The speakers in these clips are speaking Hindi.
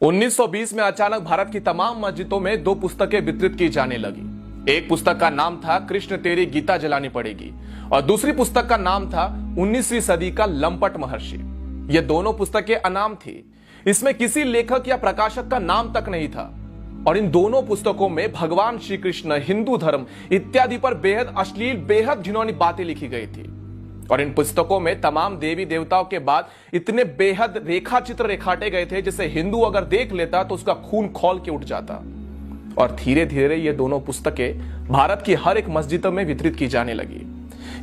1920 में अचानक भारत की तमाम मस्जिदों में दो पुस्तकें वितरित की जाने लगी। एक पुस्तक का नाम था कृष्ण तेरी गीता जलानी पड़ेगी और दूसरी पुस्तक का नाम था 19वीं सदी का लंपट महर्षि। ये दोनों पुस्तकें अनाम थी, इसमें किसी लेखक या प्रकाशक का नाम तक नहीं था और इन दोनों पुस्तकों में भगवान श्री कृष्ण, हिंदू धर्म इत्यादि पर बेहद अश्लील, बेहद घिनौनी बातें लिखी गई थी। और इन पुस्तकों में तमाम देवी देवताओं के बाद इतने बेहद रेखा चित्र रेखाटे गए थे जिसे हिंदू अगर देख लेता तो उसका खून खौल के उठ जाता। और धीरे धीरे ये दोनों पुस्तकें भारत की हर एक मस्जिदों में वितरित की जाने लगी।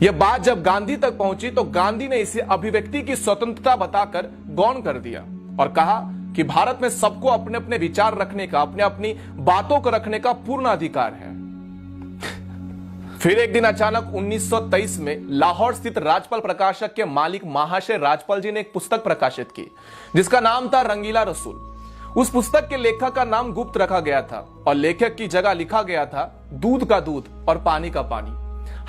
यह बात जब गांधी तक पहुंची तो गांधी ने इसे अभिव्यक्ति की स्वतंत्रता बताकर गौण कर दिया और कहा कि भारत में सबको अपने अपने विचार रखने का, अपने अपनी बातों को रखने का पूर्ण अधिकार है। फिर एक दिन अचानक 1923 में लाहौर स्थित राजपाल प्रकाशक के मालिक महाशय राजपाल जी ने एक पुस्तक प्रकाशित की जिसका नाम था रंगीला रसूल। उस पुस्तक के लेखक का नाम गुप्त रखा गया था और लेखक की जगह लिखा गया था दूध का दूध और पानी का पानी।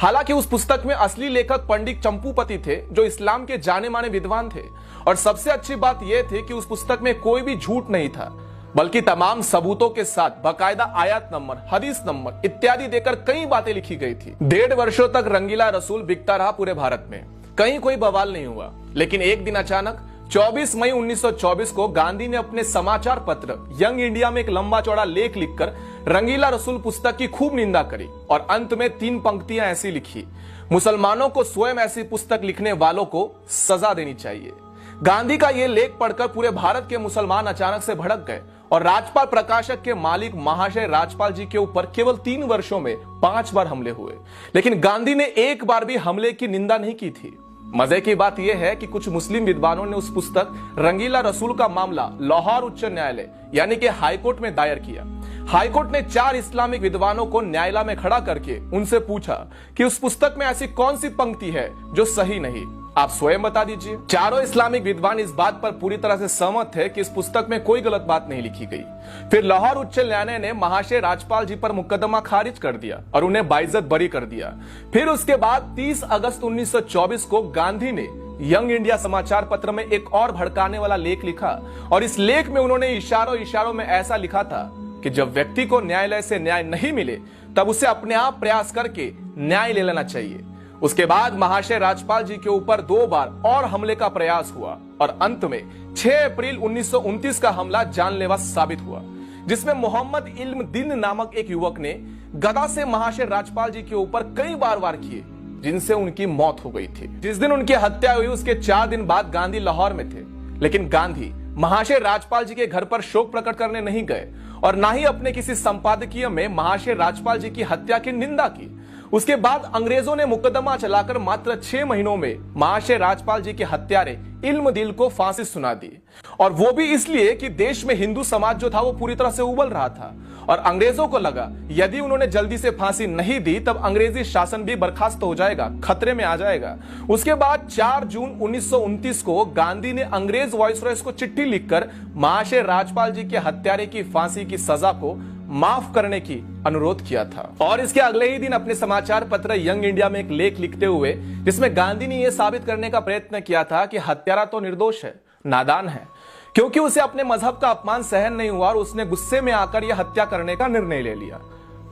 हालांकि उस पुस्तक में असली लेखक पंडित चंपूपति थे जो इस्लाम के जाने माने विद्वान थे और सबसे अच्छी बात यह थी कि उस पुस्तक में कोई भी झूठ नहीं था बल्कि तमाम सबूतों के साथ बकायदा आयत नंबर, हदीस नंबर इत्यादि देकर कई बातें लिखी गई थी। 1.5 वर्षों तक रंगीला रसूल बिकता रहा पूरे भारत में, कहीं कोई बवाल नहीं हुआ। लेकिन एक दिन अचानक 24 मई 1924 को गांधी ने अपने समाचार पत्र यंग इंडिया में एक लंबा चौड़ा लेख लिखकर रंगीला रसूल पुस्तक की खूब निंदा करी और अंत में 3 पंक्तियां ऐसी लिखी: मुसलमानों को स्वयं ऐसी पुस्तक लिखने वालों को सजा देनी चाहिए। गांधी का यह लेख पढ़कर पूरे भारत के मुसलमान अचानक से भड़क गए और राजपाल प्रकाशक के मालिक महाशय राजपाल जी के ऊपर केवल 3 वर्षों में 5 बार हमले हुए। लेकिन गांधी ने एक बार भी हमले की निंदा नहीं की थी। मजे की बात यह है कि कुछ मुस्लिम विद्वानों ने उस पुस्तक रंगीला रसूल का मामला लाहौर उच्च न्यायालय यानी कि हाईकोर्ट में दायर किया। हाईकोर्ट ने 4 इस्लामिक विद्वानों को न्यायालय में खड़ा करके उनसे पूछा कि उस पुस्तक में ऐसी कौन सी पंक्ति है जो सही नहीं, आप स्वयं बता दीजिए। चारों इस्लामिक विद्वान इस बात पर पूरी तरह से सहमत थे कि इस पुस्तक में कोई गलत बात नहीं लिखी गई। फिर लाहौर उच्च न्यायालय ने महाशय राजपाल जी पर मुकदमा खारिज कर दिया और उन्हें बाइज्जत बरी कर दिया। फिर उसके बाद 30 अगस्त 1924 को गांधी ने यंग इंडिया समाचार पत्र में एक और भड़काने वाला लेख लिखा और इस लेख में उन्होंने इशारों में ऐसा लिखा था कि जब व्यक्ति को न्यायालय से न्याय नहीं मिले तब उसे अपने आप प्रयास करके न्याय ले लेना चाहिए। उसके बाद महाशय राजपाल जी के ऊपर 2 बार और हमले का प्रयास हुआ और अंत में 6 अप्रैल 1929 का हमला जानलेवा साबित हुआ जिसमें मोहम्मद इल्म दीन नामक एक युवक ने गदा से महाशय राजपाल जी के ऊपर कई बार वार किए जिनसे उनकी मौत हो गई थी। जिस दिन उनकी हत्या हुई उसके 4 दिन बाद गांधी लाहौर में थे, लेकिन गांधी महाशय राजपाल जी के घर पर शोक प्रकट करने नहीं गए और ना ही अपने किसी संपादकीय में महाशय राजपाल जी की हत्या की निंदा की। उसके बाद अंग्रेजों ने मुकदमा चलाकर मात्र 6 महीनों में महाशय राजपाल जी के हत्यारे इल्म दिल को फांसी सुना दी और वो भी इसलिए कि देश में हिंदू समाज जो था वो पूरी तरह से उबल रहा था और अंग्रेजों को लगा यदि उन्होंने जल्दी से फांसी नहीं दी तब अंग्रेजी शासन भी बर्खास्त हो जाएगा, खतरे में आ जाएगा। उसके बाद 4 जून 1929 को गांधी ने अंग्रेज वायसरॉय को चिट्ठी लिखकर महाशय राजपाल जी के हत्यारे की फांसी की सजा को माफ करने की अनुरोध किया था और इसके अगले ही दिन अपने समाचार पत्र यंग इंडिया में एक लेख लिखते हुए जिसमें गांधी ने यह साबित करने का प्रयत्न किया था कि हत्यारा तो निर्दोष है, नादान है, क्योंकि उसे अपने मजहब का अपमान सहन नहीं हुआ और उसने गुस्से में आकर यह हत्या करने का निर्णय ले लिया।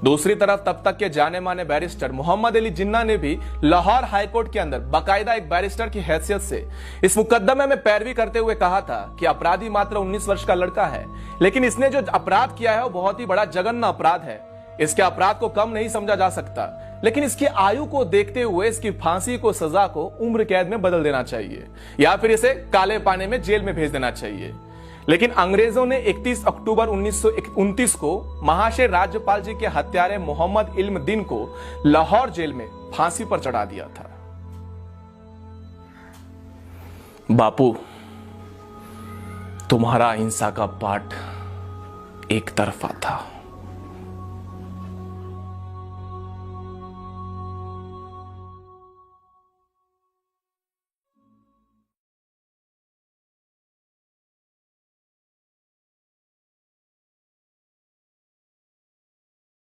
दूसरी तरफ तब तक के जाने माने बैरिस्टर मोहम्मद अली जिन्ना ने भी लाहौर हाईकोर्ट के अंदर बाकायदा एक बैरिस्टर की हैसियत से इस मुकदमे में पैरवी करते हुए कहा था कि अपराधी मात्र 19 वर्ष का लड़का है, लेकिन इसने जो अपराध किया है वो बहुत ही बड़ा जघन्य अपराध है। इसके अपराध को कम नहीं समझा जा सकता, लेकिन इसकी आयु को देखते हुए इसकी फांसी को सजा को उम्र कैद में बदल देना चाहिए या फिर इसे काले पानी में जेल में भेज देना चाहिए। लेकिन अंग्रेजों ने 31 अक्टूबर 1929 को महाशय राज्यपाल जी के हत्यारे मोहम्मद इल्म दीन को लाहौर जेल में फांसी पर चढ़ा दिया था। बापू, तुम्हारा अहिंसा का पाठ एक तरफा था।